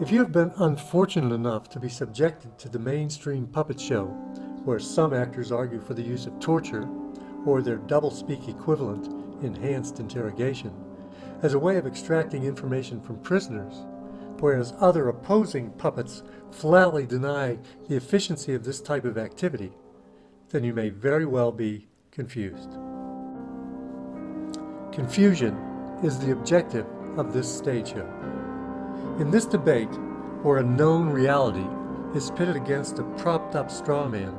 If you have been unfortunate enough to be subjected to the mainstream puppet show, where some actors argue for the use of torture, or their doublespeak equivalent, enhanced interrogation, as a way of extracting information from prisoners, whereas other opposing puppets flatly deny the efficiency of this type of activity, then you may very well be confused. Confusion is the objective of this stage show. In this debate, where a known reality is pitted against a propped-up straw man,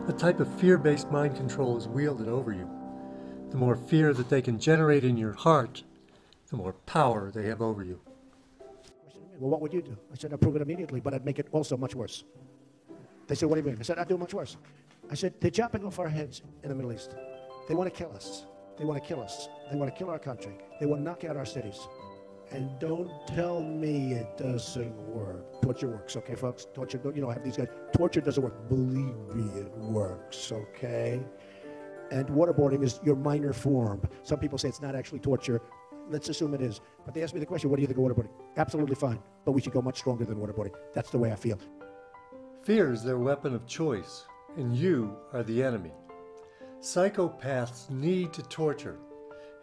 a type of fear-based mind control is wielded over you. The more fear that they can generate in your heart, the more power they have over you. Well, what would you do? I said, I'd prove it immediately, but I'd make it also much worse. They said, what do you mean? I said, I'd do much worse. I said, they're chopping off our heads in the Middle East. They want to kill us. They want to kill us. They want to kill our country. They want to knock out our cities. And don't tell me it doesn't work. Torture works, okay, folks? Torture, you know, I have these guys. Torture doesn't work. Believe me, it works, okay? And waterboarding is your minor form. Some people say it's not actually torture. Let's assume it is. But they asked me the question, what do you think of waterboarding? Absolutely fine. But we should go much stronger than waterboarding. That's the way I feel. Fear is their weapon of choice, and you are the enemy. Psychopaths need to torture,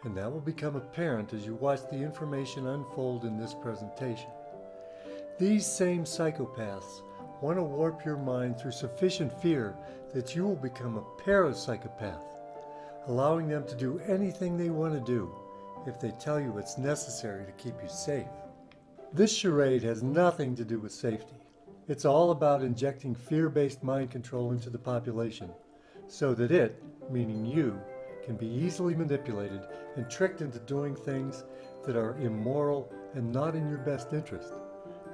and that will become apparent as you watch the information unfold in this presentation. These same psychopaths want to warp your mind through sufficient fear that you will become a parapsychopath, allowing them to do anything they want to do if they tell you it's necessary to keep you safe. This charade has nothing to do with safety. It's all about injecting fear-based mind control into the population so that it, meaning you, can be easily manipulated and tricked into doing things that are immoral and not in your best interest.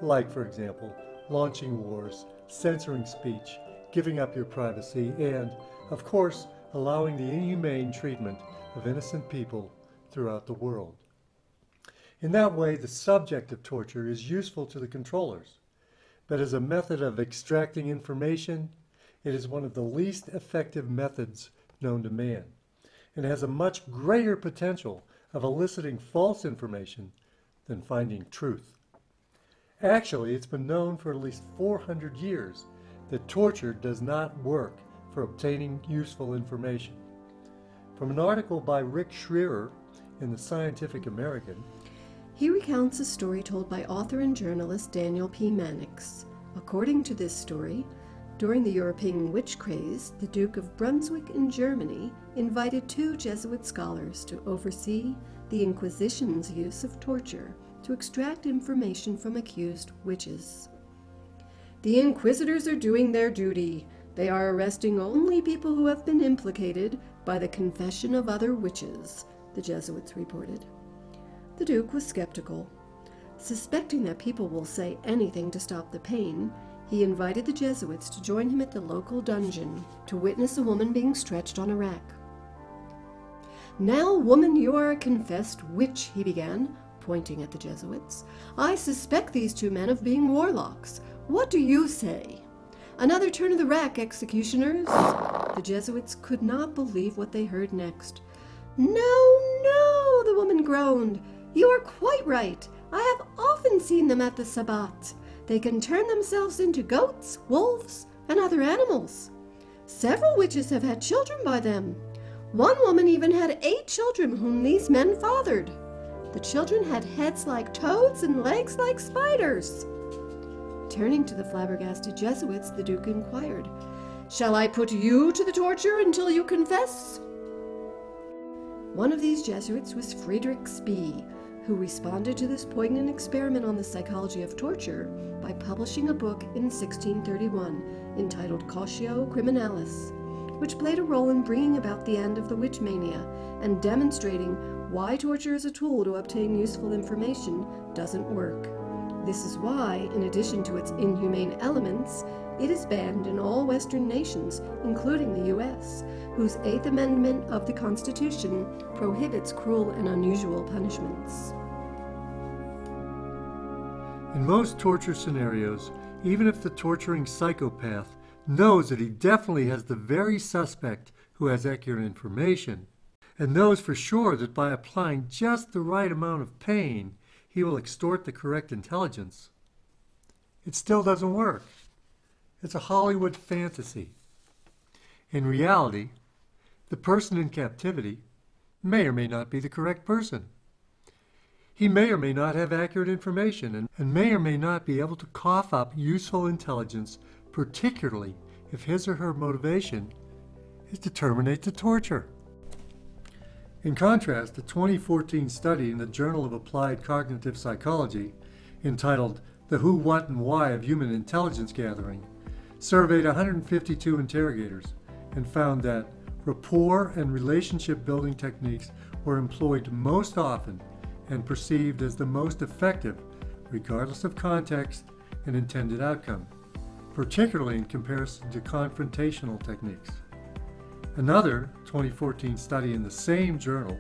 Like, for example, launching wars, censoring speech, giving up your privacy, and, of course, allowing the inhumane treatment of innocent people throughout the world. In that way, the subject of torture is useful to the controllers, but as a method of extracting information, it is one of the least effective methods known to man, and has a much greater potential of eliciting false information than finding truth. Actually, it's been known for at least 400 years that torture does not work for obtaining useful information. From an article by Rick Schreerer in the Scientific American, he recounts a story told by author and journalist Daniel P. Mannix. According to this story, during the European witch craze, the Duke of Brunswick in Germany invited 2 Jesuit scholars to oversee the Inquisition's use of torture to extract information from accused witches. The inquisitors are doing their duty. They are arresting only people who have been implicated by the confession of other witches, the Jesuits reported. The Duke was skeptical. Suspecting that people will say anything to stop the pain, he invited the Jesuits to join him at the local dungeon to witness a woman being stretched on a rack. "Now, woman, you are a confessed witch," he began, pointing at the Jesuits. "I suspect these 2 men of being warlocks. What do you say? Another turn of the rack, executioners." The Jesuits could not believe what they heard next. "No, no," the woman groaned. "You are quite right. I have often seen them at the Sabbat. They can turn themselves into goats, wolves, and other animals. Several witches have had children by them. One woman even had 8 children whom these men fathered. The children had heads like toads and legs like spiders." Turning to the flabbergasted Jesuits, the Duke inquired, "Shall I put you to the torture until you confess?" One of these Jesuits was Friedrich Spee, who responded to this poignant experiment on the psychology of torture by publishing a book in 1631 entitled Cautio Criminalis, which played a role in bringing about the end of the witch mania and demonstrating why torture as a tool to obtain useful information doesn't work. This is why, in addition to its inhumane elements, it is banned in all Western nations, including the U.S., whose 8th Amendment of the Constitution prohibits cruel and unusual punishments. in most torture scenarios, even if the torturing psychopath knows that he definitely has the very suspect who has accurate information, and knows for sure that by applying just the right amount of pain, he will extort the correct intelligence, it still doesn't work. It's a Hollywood fantasy. In reality, the person in captivity may or may not be the correct person. He may or may not have accurate information and may or may not be able to cough up useful intelligence, particularly if his or her motivation is to terminate the torture. In contrast, a 2014 study in the Journal of Applied Cognitive Psychology entitled The Who, What, and Why of Human Intelligence Gathering surveyed 152 interrogators and found that rapport and relationship building techniques were employed most often and perceived as the most effective, regardless of context and intended outcome, particularly in comparison to confrontational techniques. Another 2014 study in the same journal,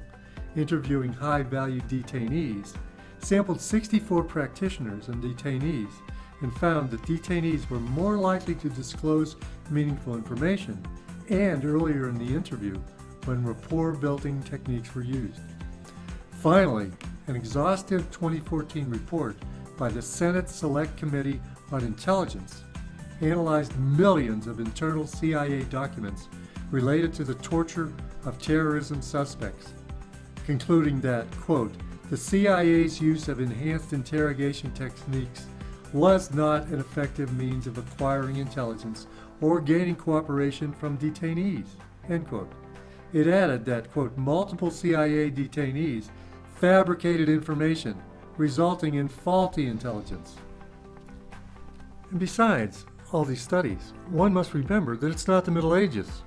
interviewing high-value detainees, sampled 64 practitioners and detainees and found that detainees were more likely to disclose meaningful information and earlier in the interview when rapport-building techniques were used. Finally, an exhaustive 2014 report by the Senate Select Committee on Intelligence analyzed millions of internal CIA documents related to the torture of terrorism suspects, concluding that, quote, the CIA's use of enhanced interrogation techniques was not an effective means of acquiring intelligence or gaining cooperation from detainees, end quote. It added that, quote, multiple CIA detainees fabricated information, resulting in faulty intelligence. And besides all these studies, one must remember that it's not the Middle Ages.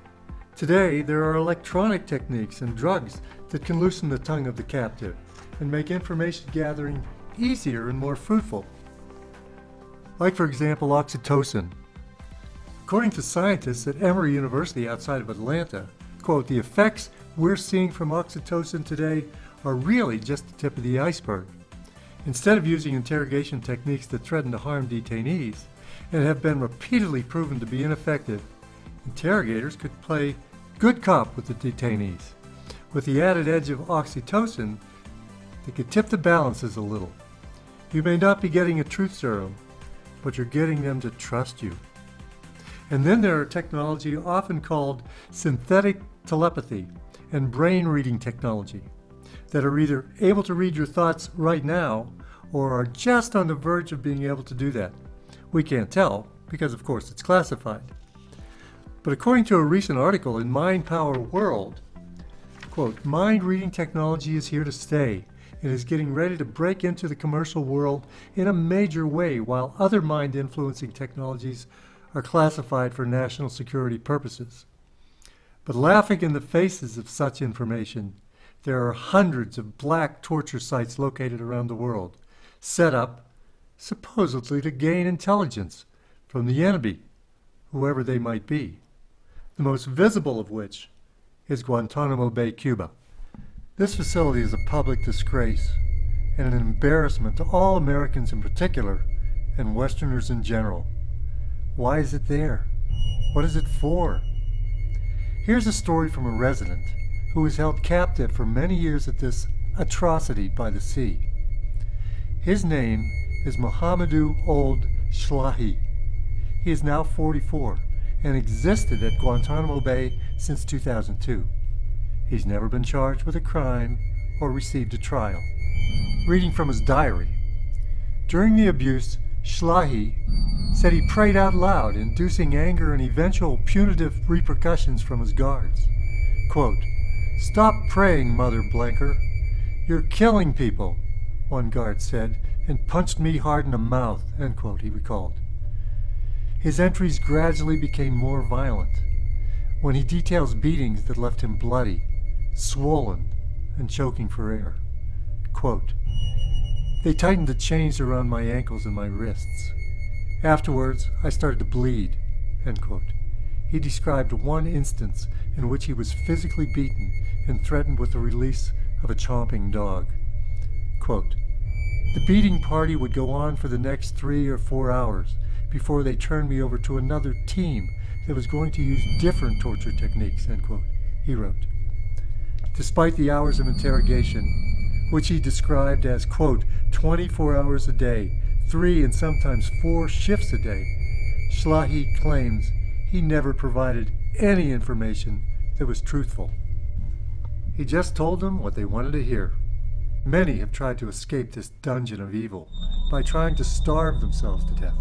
Today, there are electronic techniques and drugs that can loosen the tongue of the captive and make information gathering easier and more fruitful. Like, for example, oxytocin. According to scientists at Emory University outside of Atlanta, quote, the effects we're seeing from oxytocin today are really just the tip of the iceberg. Instead of using interrogation techniques that threaten to harm detainees and have been repeatedly proven to be ineffective, interrogators could play good cop with the detainees. With the added edge of oxytocin, they could tip the balances a little. You may not be getting a truth serum, but you're getting them to trust you. And then there are technology often called synthetic telepathy and brain reading technology that are either able to read your thoughts right now or are just on the verge of being able to do that. We can't tell because, of course, it's classified. But according to a recent article in Mind Power World, quote, mind reading technology is here to stay and is getting ready to break into the commercial world in a major way, while other mind influencing technologies are classified for national security purposes. But laughing in the faces of such information, there are hundreds of black torture sites located around the world, set up supposedly to gain intelligence from the enemy, whoever they might be, the most visible of which is Guantanamo Bay, Cuba. This facility is a public disgrace and an embarrassment to all Americans in particular and Westerners in general. Why is it there? What is it for? Here's a story from a resident who was held captive for many years at this atrocity by the sea. His name is Mohamedou Ould Shlahi. He is now 44 and existed at Guantanamo Bay since 2002. He's never been charged with a crime or received a trial. Reading from his diary, during the abuse, Shlahi said he prayed out loud, inducing anger and eventual punitive repercussions from his guards. Quote, "Stop praying, Mother Blanker. You're killing people," one guard said, and punched me hard in the mouth, end quote, he recalled. His entries gradually became more violent when he details beatings that left him bloody, swollen, and choking for air. Quote, "They tightened the chains around my ankles and my wrists. Afterwards, I started to bleed," end quote. He described one instance in which he was physically beaten and threatened with the release of a chomping dog. Quote, "The beating party would go on for the next 3 or 4 hours before they turned me over to another team that was going to use different torture techniques," end quote, he wrote. Despite the hours of interrogation, which he described as, quote, 24 hours a day, 3 and sometimes 4 shifts a day, Schlahe claims he never provided any information that was truthful. He just told them what they wanted to hear. Many have tried to escape this dungeon of evil by trying to starve themselves to death.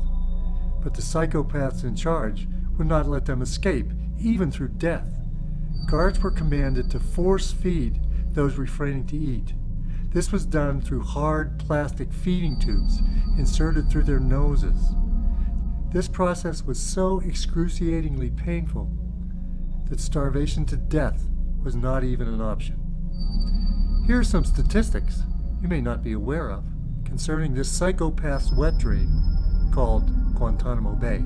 But the psychopaths in charge would not let them escape, even through death. Guards were commanded to force feed those refraining to eat. This was done through hard plastic feeding tubes inserted through their noses. This process was so excruciatingly painful that starvation to death was not even an option. Here are some statistics you may not be aware of concerning this psychopath's wet dream called Guantanamo Bay.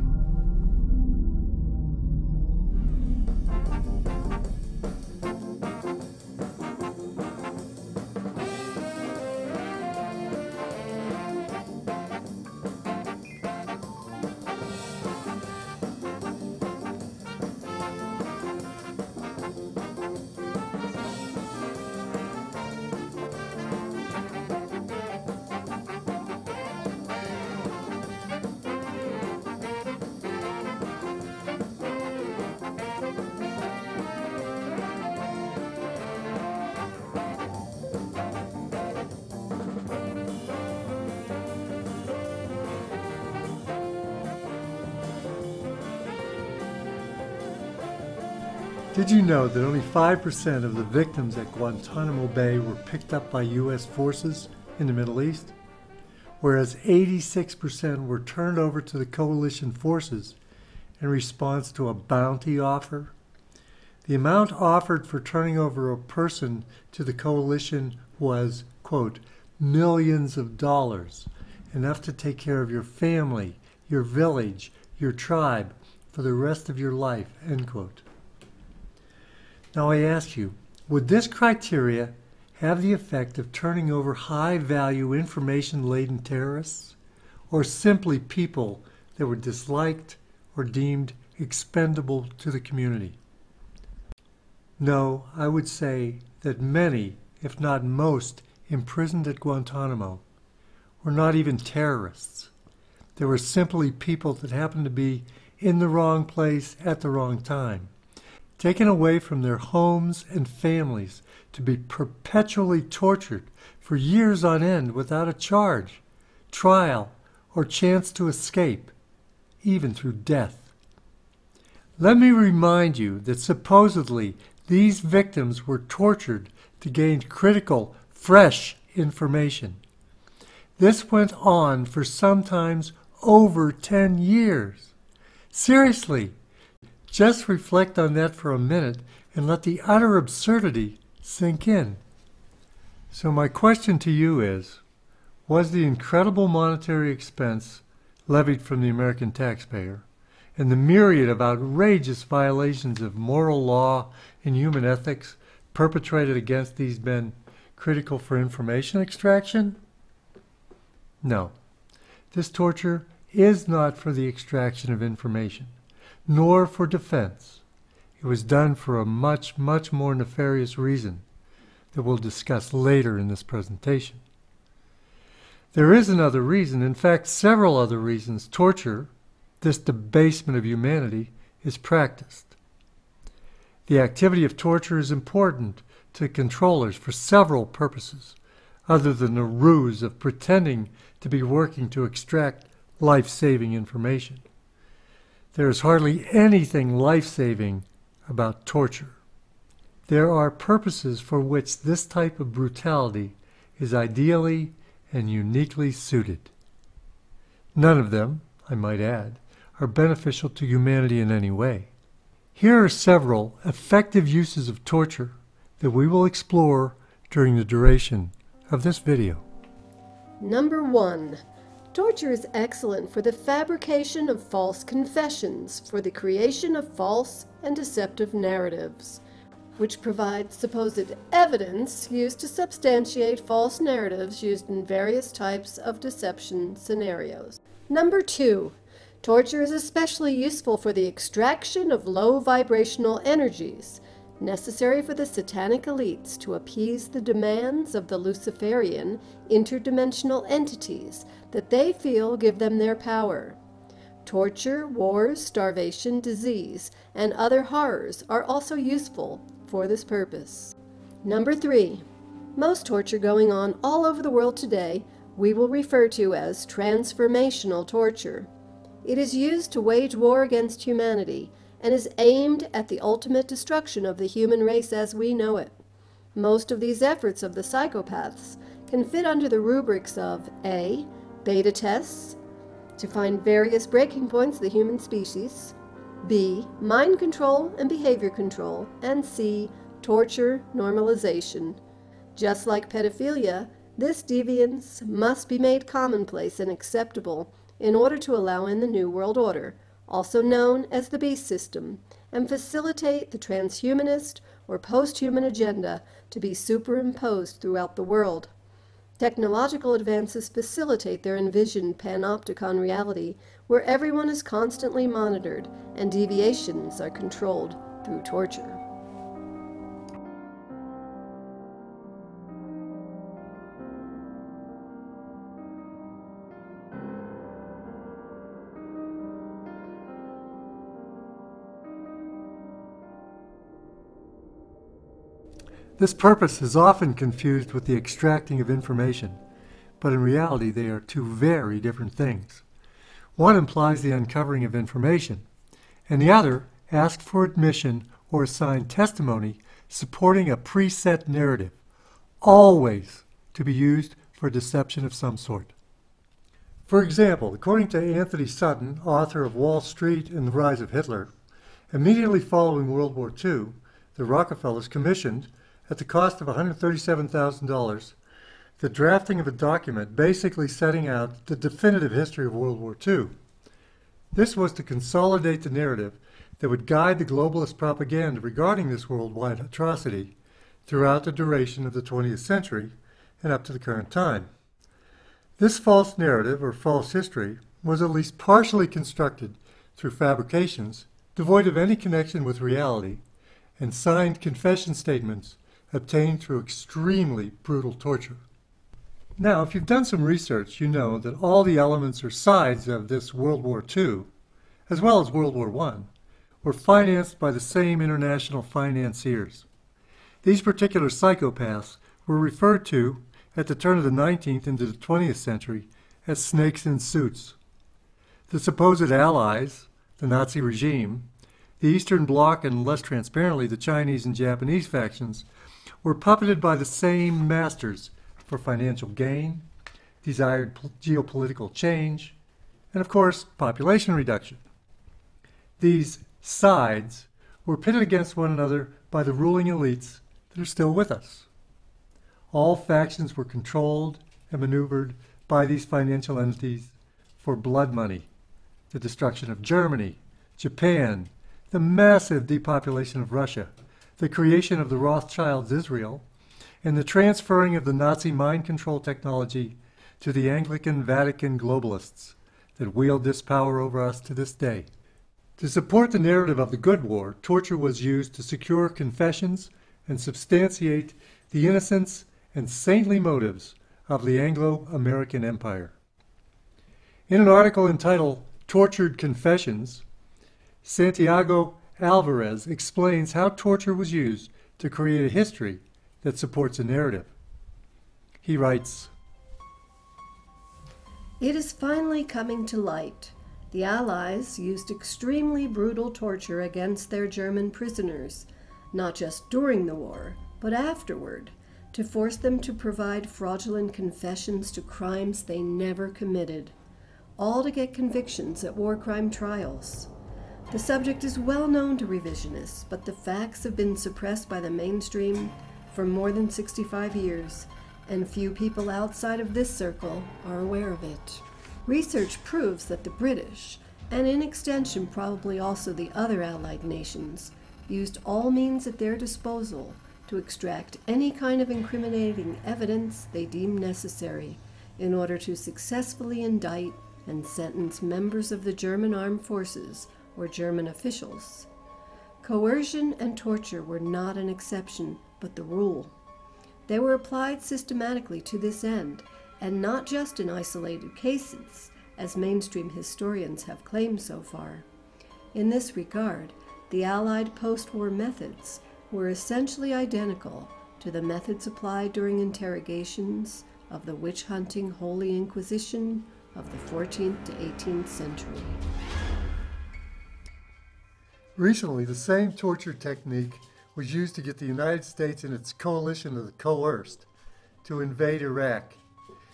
Did you know that only 5% of the victims at Guantanamo Bay were picked up by U.S. forces in the Middle East, whereas 86% were turned over to the coalition forces in response to a bounty offer? The amount offered for turning over a person to the coalition was, quote, millions of dollars, enough to take care of your family, your village, your tribe for the rest of your life, end quote. Now I ask you, would this criteria have the effect of turning over high-value information-laden terrorists, or simply people that were disliked or deemed expendable to the community? No, I would say that many, if not most, imprisoned at Guantanamo were not even terrorists. They were simply people that happened to be in the wrong place at the wrong time, taken away from their homes and families to be perpetually tortured for years on end without a charge, trial, or chance to escape, even through death. Let me remind you that supposedly these victims were tortured to gain critical, fresh information. This went on for sometimes over 10 years. Seriously, just reflect on that for a minute and let the utter absurdity sink in. So my question to you is, was the incredible monetary expense levied from the American taxpayer and the myriad of outrageous violations of moral law and human ethics perpetrated against these men critical for information extraction? No. This torture is not for the extraction of information, nor for defense. It was done for a much, much more nefarious reason that we'll discuss later in this presentation. There is another reason, in fact, several other reasons torture, this debasement of humanity, is practiced. The activity of torture is important to controllers for several purposes, other than the ruse of pretending to be working to extract life-saving information. There is hardly anything life-saving about torture. There are purposes for which this type of brutality is ideally and uniquely suited. None of them, I might add, are beneficial to humanity in any way. Here are several effective uses of torture that we will explore during the duration of this video. Number 1. Torture is excellent for the fabrication of false confessions, for the creation of false and deceptive narratives, which provide supposed evidence used to substantiate false narratives used in various types of deception scenarios. Number 2. Torture is especially useful for the extraction of low vibrational energies, necessary for the satanic elites to appease the demands of the Luciferian interdimensional entities that they feel give them their power. Torture, wars, starvation, disease, and other horrors are also useful for this purpose. Number 3. Most torture going on all over the world today we will refer to as transformational torture. It is used to wage war against humanity and is aimed at the ultimate destruction of the human race as we know it. Most of these efforts of the psychopaths can fit under the rubrics of A. Beta tests, to find various breaking points of the human species, B. Mind control and behavior control, and C. Torture normalization. Just like pedophilia, this deviance must be made commonplace and acceptable in order to allow in the New World Order, also known as the beast system, and facilitate the transhumanist or post-human agenda to be superimposed throughout the world. Technological advances facilitate their envisioned panopticon reality where everyone is constantly monitored and deviations are controlled through torture. This purpose is often confused with the extracting of information, but in reality they are two very different things. One implies the uncovering of information, and the other asks for admission or assigned testimony supporting a preset narrative, always to be used for deception of some sort. For example, according to Anthony Sutton, author of Wall Street and the Rise of Hitler, immediately following World War II, the Rockefellers commissioned, at the cost of $137,000, the drafting of a document basically setting out the definitive history of World War II. This was to consolidate the narrative that would guide the globalist propaganda regarding this worldwide atrocity throughout the duration of the 20th century and up to the current time. This false narrative, or false history, was at least partially constructed through fabrications devoid of any connection with reality and signed confession statements obtained through extremely brutal torture. Now, if you've done some research, you know that all the elements or sides of this World War II, as well as World War I, were financed by the same international financiers. These particular psychopaths were referred to at the turn of the 19th into the 20th century as snakes in suits. The supposed allies, the Nazi regime, the Eastern Bloc, and less transparently the Chinese and Japanese factions, were puppeted by the same masters for financial gain, desired geopolitical change, and of course, population reduction. These sides were pitted against one another by the ruling elites that are still with us. All factions were controlled and maneuvered by these financial entities for blood money, the destruction of Germany, Japan, the massive depopulation of Russia, the creation of the Rothschilds' Israel, and the transferring of the Nazi mind control technology to the Anglican Vatican globalists that wield this power over us to this day. To support the narrative of the good war, torture was used to secure confessions and substantiate the innocence and saintly motives of the Anglo-American Empire. In an article entitled Tortured Confessions, Santiago Alvarez explains how torture was used to create a history that supports a narrative. He writes, "It is finally coming to light. The Allies used extremely brutal torture against their German prisoners, not just during the war, but afterward, to force them to provide fraudulent confessions to crimes they never committed, all to get convictions at war crime trials. The subject is well known to revisionists, but the facts have been suppressed by the mainstream for more than 65 years, and few people outside of this circle are aware of it. Research proves that the British, and in extension probably also the other Allied nations, used all means at their disposal to extract any kind of incriminating evidence they deemed necessary in order to successfully indict and sentence members of the German armed forces or German officials. Coercion and torture were not an exception, but the rule. They were applied systematically to this end, and not just in isolated cases, as mainstream historians have claimed so far. In this regard, the Allied post-war methods were essentially identical to the methods applied during interrogations of the witch-hunting Holy Inquisition of the 14th to 18th century. Recently, the same torture technique was used to get the United States and its coalition of the coerced to invade Iraq.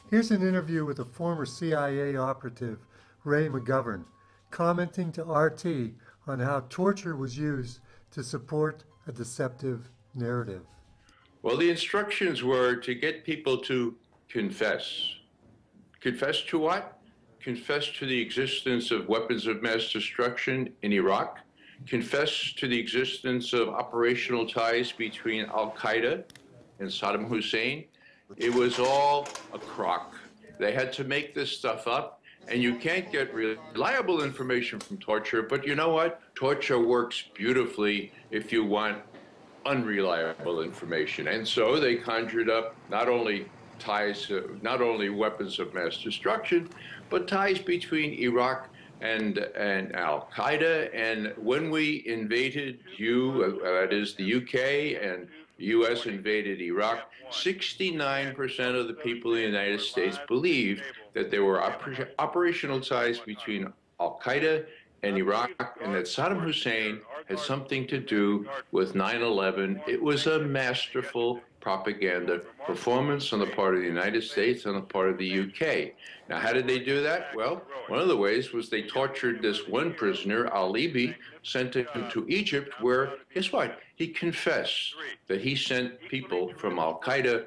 Here's an interview with a former CIA operative, Ray McGovern, commenting to RT on how torture was used to support a deceptive narrative. Well, the instructions were to get people to confess. Confess to what? Confess to the existence of weapons of mass destruction in Iraq. Confess to the existence of operational ties between Al-Qaeda and Saddam Hussein. It was all a crock. They had to make this stuff up, and you can't get reliable information from torture, but you know what? Torture works beautifully if you want unreliable information. And so they conjured up not only ties, not only weapons of mass destruction, but ties between Iraq and Al-Qaeda. And when we invaded that is the UK and the US invaded Iraq, 69% of the people in the United States believed that there were operational ties between Al-Qaeda and Iraq, and that Saddam Hussein had something to do with 9/11. It was a masterful propaganda performance on the part of the United States and on the part of the UK. Now, how did they do that? Well, one of the ways was they tortured this one prisoner, Al-Libi, sent him to Egypt, where, guess what? He confessed that he sent people from Al-Qaeda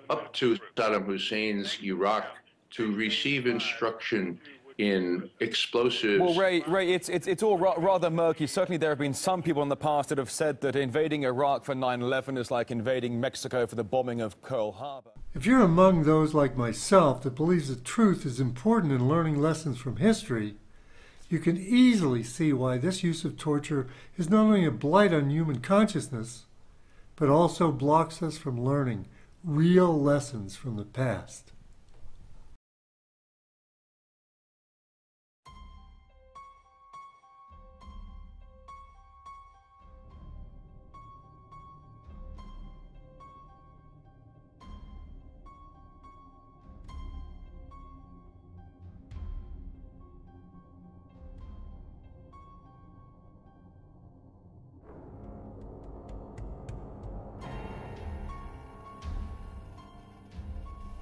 up to Saddam Hussein's Iraq to receive instruction in explosives. Well, Ray, it's all rather murky. Certainly there have been some people in the past that have said that invading Iraq for 9/11 is like invading Mexico for the bombing of Pearl Harbor. If you're among those like myself that believes that truth is important in learning lessons from history, you can easily see why this use of torture is not only a blight on human consciousness, but also blocks us from learning real lessons from the past.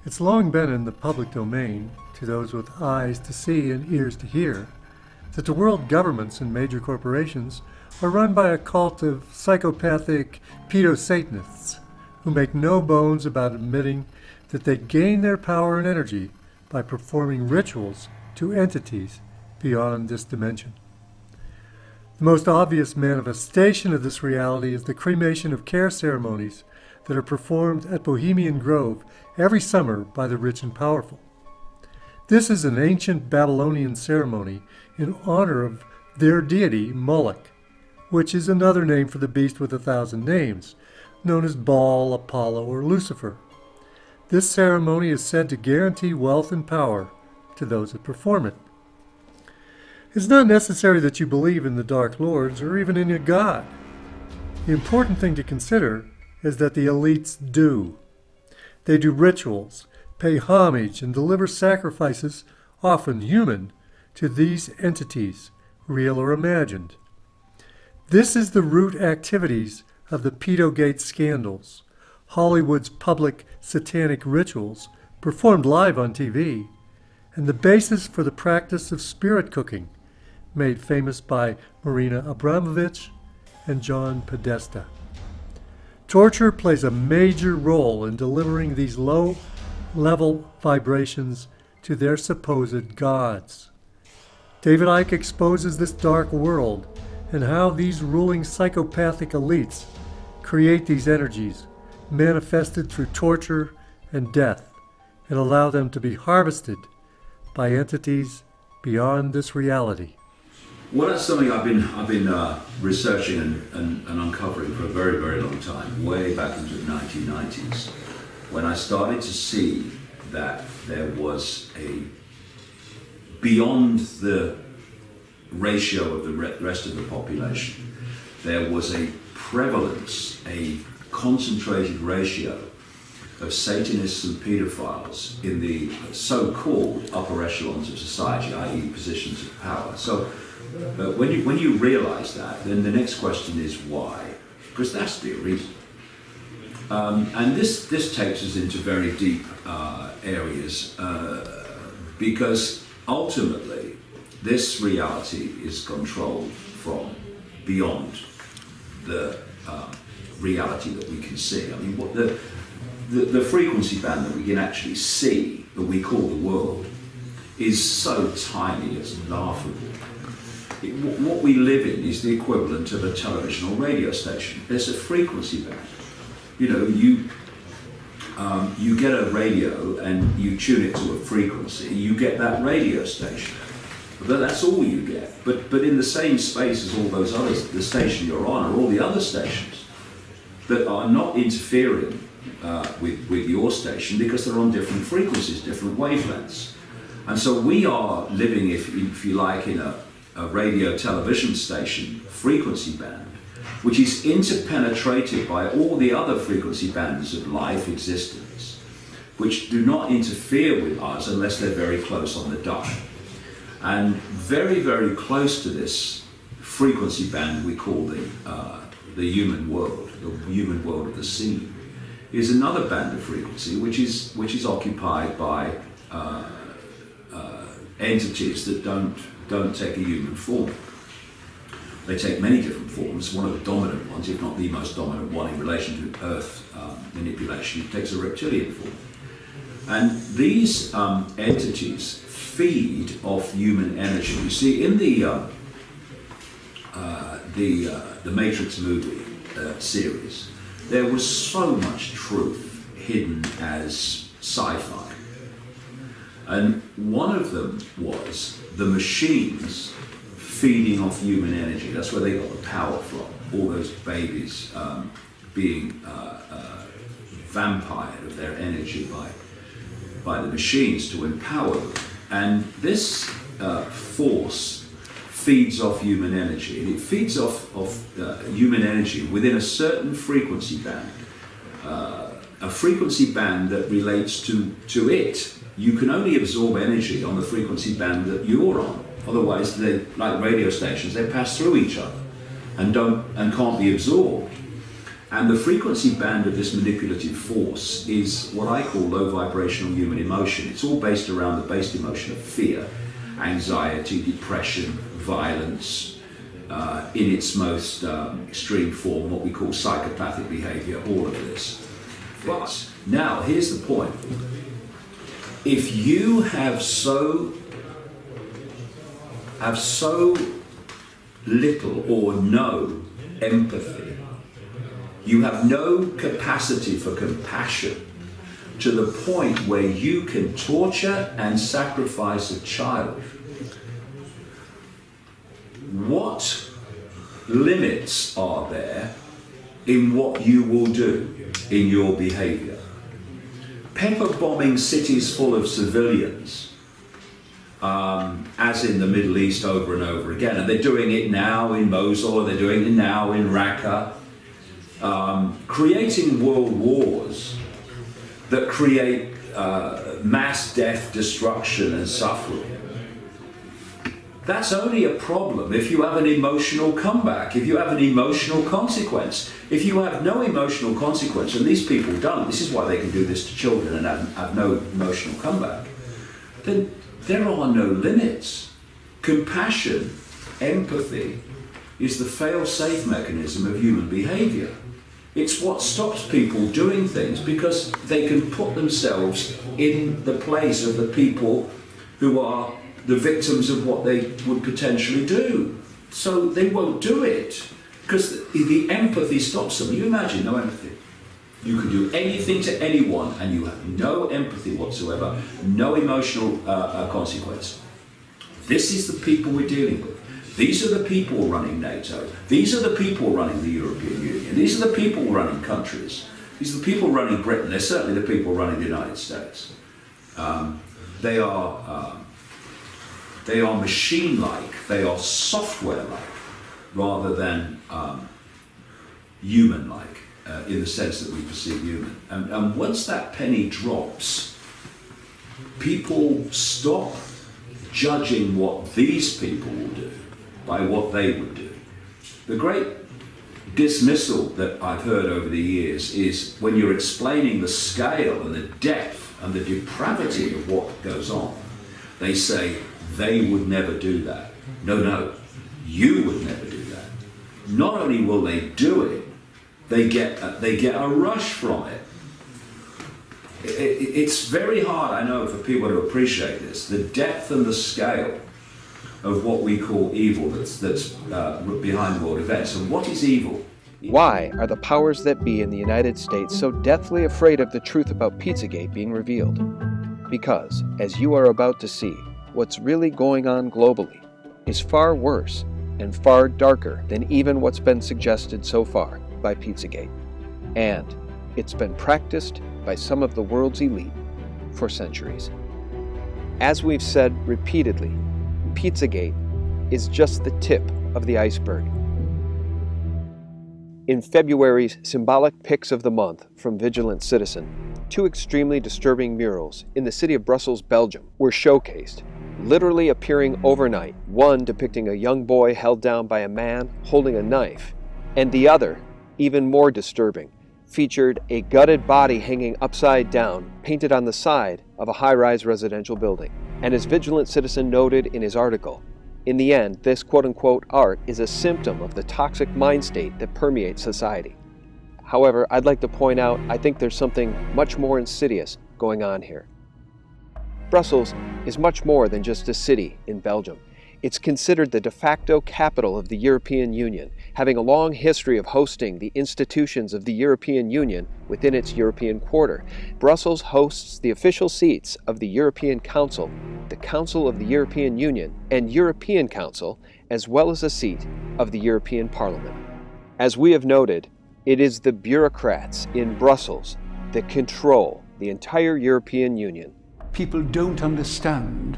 It's long been in the public domain, to those with eyes to see and ears to hear, that the world governments and major corporations are run by a cult of psychopathic pedo-Satanists who make no bones about admitting that they gain their power and energy by performing rituals to entities beyond this dimension. The most obvious manifestation of this reality is the cremation of care ceremonies that are performed at Bohemian Grove every summer by the rich and powerful. This is an ancient Babylonian ceremony in honor of their deity Moloch, which is another name for the beast with 1,000 names, known as Baal, Apollo, or Lucifer. This ceremony is said to guarantee wealth and power to those that perform it. It's not necessary that you believe in the Dark Lords or even in a god. The important thing to consider is that the elites do. They do rituals, pay homage, and deliver sacrifices, often human, to these entities, real or imagined. This is the root activities of the Pedogate scandals, Hollywood's public satanic rituals performed live on TV, and the basis for the practice of spirit cooking, made famous by Marina Abramovich and John Podesta. Torture plays a major role in delivering these low-level vibrations to their supposed gods. David Icke exposes this dark world and how these ruling psychopathic elites create these energies manifested through torture and death and allow them to be harvested by entities beyond this reality. Well, that's something I've been researching and uncovering for a very, very long time, way back into the 1990s, when I started to see that there was beyond the ratio of the rest of the population, there was a prevalence, a concentrated ratio of Satanists and pedophiles in the so-called upper echelons of society, i.e. positions of power. So when you realize that, then the next question is why? Because that's the reason. And this takes us into very deep areas, because ultimately this reality is controlled from beyond the reality that we can see. I mean, what the frequency band that we can actually see, that we call the world, is so tiny it's laughable. What we live in is the equivalent of a television or radio station. There's a frequency band. You know, you get a radio and you tune it to a frequency, you get that radio station. But that's all you get. But in the same space as all those others, the station you're on are all the other stations that are not interfering with your station because they're on different frequencies, different wavelengths. And so we are living, if you like, in a radio television station frequency band, which is interpenetrated by all the other frequency bands of life existence, which do not interfere with us unless they're very close on the dial. And very, very close to this frequency band we call the human world of the scene, is another band of frequency which is occupied by entities that don't take a human form. They take many different forms. One of the dominant ones, if not the most dominant one in relation to Earth manipulation, takes a reptilian form. And these entities feed off human energy. You see, in the Matrix movie series, there was so much truth hidden as sci-fi. And one of them was the machines feeding off human energy. That's where they got the power from. All those babies being vampired of their energy by the machines to empower them. And this force feeds off human energy. And it feeds off human energy within a certain frequency band. A frequency band that relates to it. You can only absorb energy on the frequency band that you're on. Otherwise, they, like radio stations, they pass through each other and can't be absorbed. And the frequency band of this manipulative force is what I call low vibrational human emotion. It's all based around the base emotion of fear, anxiety, depression, violence, in its most extreme form, what we call psychopathic behavior, all of this. But now, here's the point. If you have so little or no empathy, you have no capacity for compassion to the point where you can torture and sacrifice a child, what limits are there in what you will do in your behavior? Pepper bombing cities full of civilians, as in the Middle East over and over again, and they're doing it now in Mosul, they're doing it now in Raqqa, creating world wars that create mass death, destruction and suffering. That's only a problem if you have an emotional comeback, if you have an emotional consequence. If you have no emotional consequence, and these people don't, this is why they can do this to children and have no emotional comeback, then there are no limits. Compassion, empathy, is the fail-safe mechanism of human behavior. It's what stops people doing things because they can put themselves in the place of the people who are the victims of what they would potentially do. So they won't do it because the empathy stops them. You imagine no empathy. You can do anything to anyone and you have no empathy whatsoever, no emotional consequence. This is the people we're dealing with. These are the people running NATO. These are the people running the European Union. These are the people running countries. These are the people running Britain. They're certainly the people running the United States. They are machine-like. They are software-like, rather than human-like, in the sense that we perceive human. And once that penny drops, people stop judging what these people will do by what they would do. The great dismissal that I've heard over the years is when you're explaining the scale and the depth and the depravity of what goes on, they say, they would never do that. No, you would never do that. Not only will they do it, they get a rush from it. It's very hard, I know, for people to appreciate this, the depth and the scale of what we call evil that's behind world events. And what is evil? Why are the powers that be in the United States so deathly afraid of the truth about Pizzagate being revealed? Because, as you are about to see, what's really going on globally is far worse and far darker than even what's been suggested so far by Pizzagate. And it's been practiced by some of the world's elite for centuries. As we've said repeatedly, Pizzagate is just the tip of the iceberg. In February's Symbolic Picks of the Month from Vigilant Citizen, 2 extremely disturbing murals in the city of Brussels, Belgium, were showcased, literally appearing overnight, one depicting a young boy held down by a man holding a knife, and the other, even more disturbing, featured a gutted body hanging upside down, painted on the side of a high-rise residential building. And as Vigilant Citizen noted in his article, in the end, this quote-unquote art is a symptom of the toxic mind state that permeates society. However, I'd like to point out, I think there's something much more insidious going on here. Brussels is much more than just a city in Belgium. It's considered the de facto capital of the European Union, having a long history of hosting the institutions of the European Union within its European quarter. Brussels hosts the official seats of the European Council, the Council of the European Union, and European Council, as well as a seat of the European Parliament. As we have noted, it is the bureaucrats in Brussels that control the entire European Union. People don't understand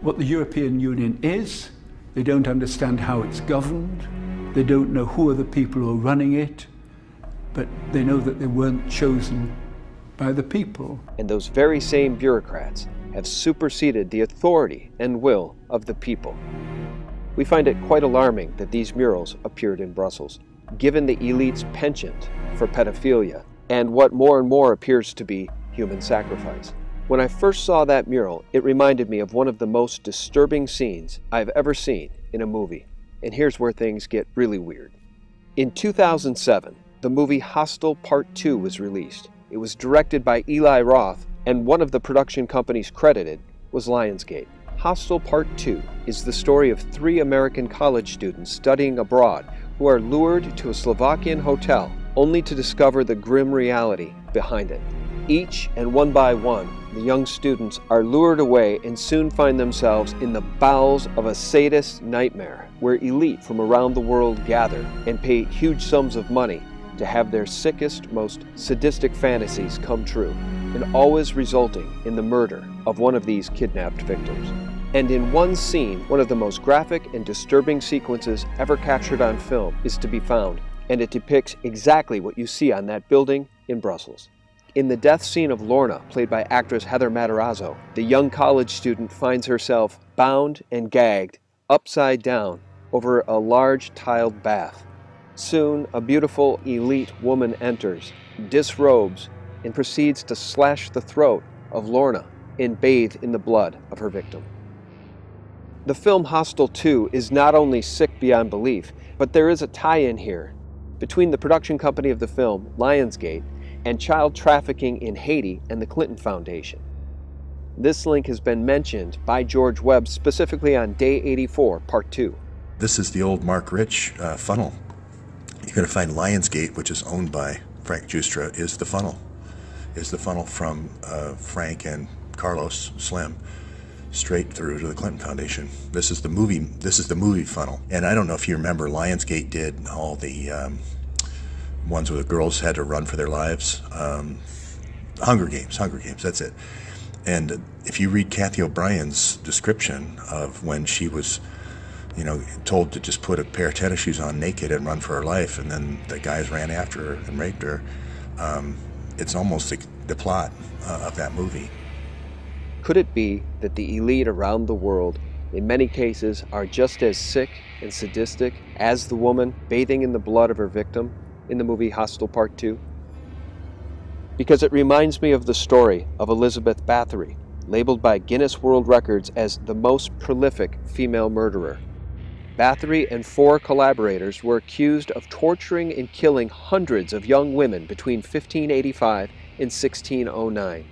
what the European Union is. They don't understand how it's governed. They don't know who are the people who are running it, but they know that they weren't chosen by the people. And those very same bureaucrats have superseded the authority and will of the people. We find it quite alarming that these murals appeared in Brussels, given the elite's penchant for pedophilia and what more and more appears to be human sacrifice. When I first saw that mural, it reminded me of one of the most disturbing scenes I've ever seen in a movie. And here's where things get really weird. In 2007, the movie HOSTEL Part 2 was released. It was directed by Eli Roth, and one of the production companies credited was LIONSGATE. HOSTEL Part 2 is the story of 3 American college students studying abroad who are lured to a Slovakian hotel only to discover the grim reality behind it. Each and one by one, the young students are lured away and soon find themselves in the bowels of a sadist nightmare where elite from around the world gather and pay huge sums of money to have their sickest, most sadistic fantasies come true, and always resulting in the murder of one of these kidnapped victims. And in one scene, one of the most graphic and disturbing sequences ever captured on film is to be found, and it depicts exactly what you see on that building in Brussels. In the death scene of Lorna, played by actress Heather Matarazzo, the young college student finds herself bound and gagged upside down over a large tiled bath. Soon, a beautiful elite woman enters, disrobes, and proceeds to slash the throat of Lorna and bathe in the blood of her victim. The film HOSTEL 2 is not only sick beyond belief, but there is a tie-in here between the production company of the film, LIONSGATE, and child trafficking in Haiti and the Clinton Foundation. This link has been mentioned by George Webb specifically on Day 84, Part 2. This is the old Mark Rich funnel. You're going to find LIONSGATE, which is owned by Frank Giustra, is the funnel from Frank and Carlos Slim straight through to the Clinton Foundation. This is the movie funnel. And I don't know if you remember, LIONSGATE did all the ones where the girls had to run for their lives. Hunger Games, that's it. And if you read Kathy O'Brien's description of when she was, told to just put a pair of tennis shoes on naked and run for her life, and then the guys ran after her and raped her, it's almost like the plot of that movie. Could it be that the elite around the world, in many cases, are just as sick and sadistic as the woman bathing in the blood of her victim in the movie HOSTEL Part 2? Because it reminds me of the story of Elizabeth Bathory, labeled by Guinness World Records as the most prolific female murderer. Bathory and 4 collaborators were accused of torturing and killing hundreds of young women between 1585 and 1609.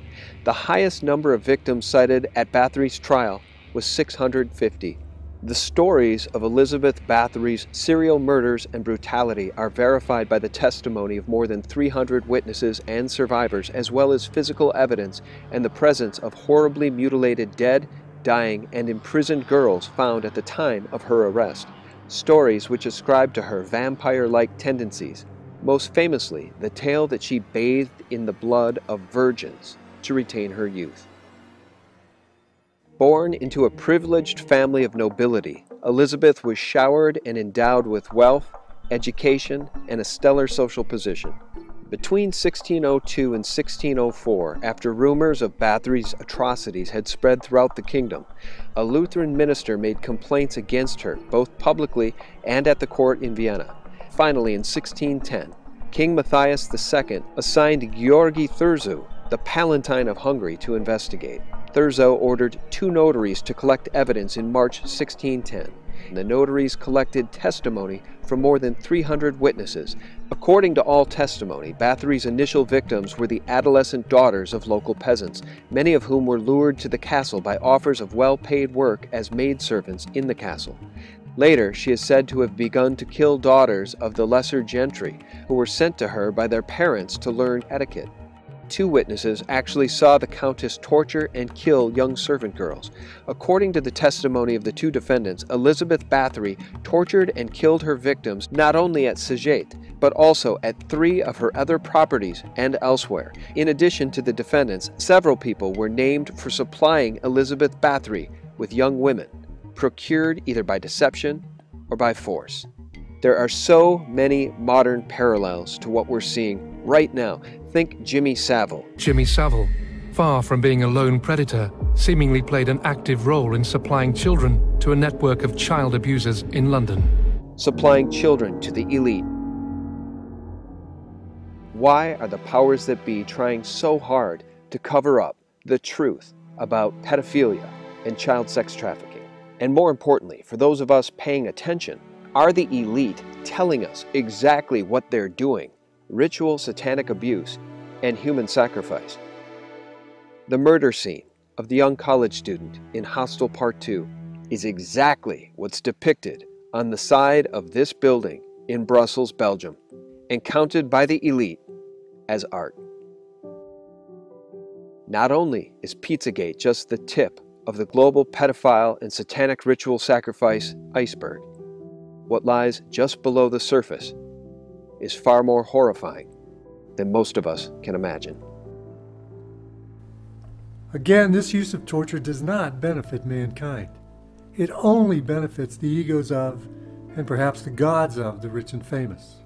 The highest number of victims cited at Bathory's trial was 650. The stories of Elizabeth Bathory's serial murders and brutality are verified by the testimony of more than 300 witnesses and survivors, as well as physical evidence and the presence of horribly mutilated dead, dying, and imprisoned girls found at the time of her arrest. Stories which ascribe to her vampire-like tendencies, most famously the tale that she bathed in the blood of virgins to retain her youth. Born into a privileged family of nobility, Elizabeth was showered and endowed with wealth, education, and a stellar social position. Between 1602 and 1604, after rumors of Bathory's atrocities had spread throughout the kingdom, a Lutheran minister made complaints against her, both publicly and at the court in Vienna. Finally, in 1610, King Matthias II assigned Georgi Thurzo, the Palatine of Hungary, to investigate. Thurzo ordered 2 notaries to collect evidence in March 1610. The notaries collected testimony from more than 300 witnesses. According to all testimony, Bathory's initial victims were the adolescent daughters of local peasants, many of whom were lured to the castle by offers of well-paid work as maidservants in the castle. Later, she is said to have begun to kill daughters of the lesser gentry, who were sent to her by their parents to learn etiquette. 2 witnesses actually saw the Countess torture and kill young servant girls. According to the testimony of the 2 defendants, Elizabeth Bathory tortured and killed her victims not only at Szeged, but also at 3 of her other properties and elsewhere. In addition to the defendants, several people were named for supplying Elizabeth Bathory with young women, procured either by deception or by force. There are so many modern parallels to what we're seeing right now. Think Jimmy Savile. Jimmy Savile, far from being a lone predator, seemingly played an active role in supplying children to a network of child abusers in London. Supplying children to the elite. Why are the powers that be trying so hard to cover up the truth about pedophilia and child sex trafficking? And more importantly, for those of us paying attention, are the elite telling us exactly what they're doing? Ritual satanic abuse, and human sacrifice. The murder scene of the young college student in HOSTEL Part 2 is exactly what's depicted on the side of this building in Brussels, Belgium, and counted by the elite as art. Not only is Pizzagate just the tip of the global pedophile and satanic ritual sacrifice iceberg, what lies just below the surface is far more horrifying than most of us can imagine. Again, this use of torture does not benefit mankind. It only benefits the egos of, and perhaps the gods of, the rich and famous.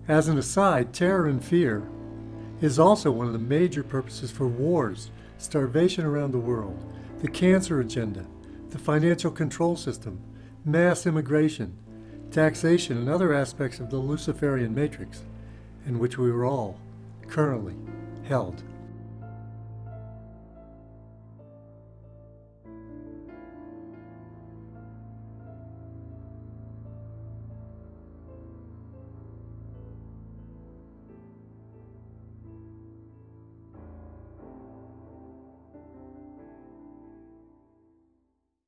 As an aside, terror and fear is also one of the major purposes for wars, starvation around the world, the cancer agenda, the financial control system, mass immigration, taxation, and other aspects of the Luciferian matrix in which we were all currently held.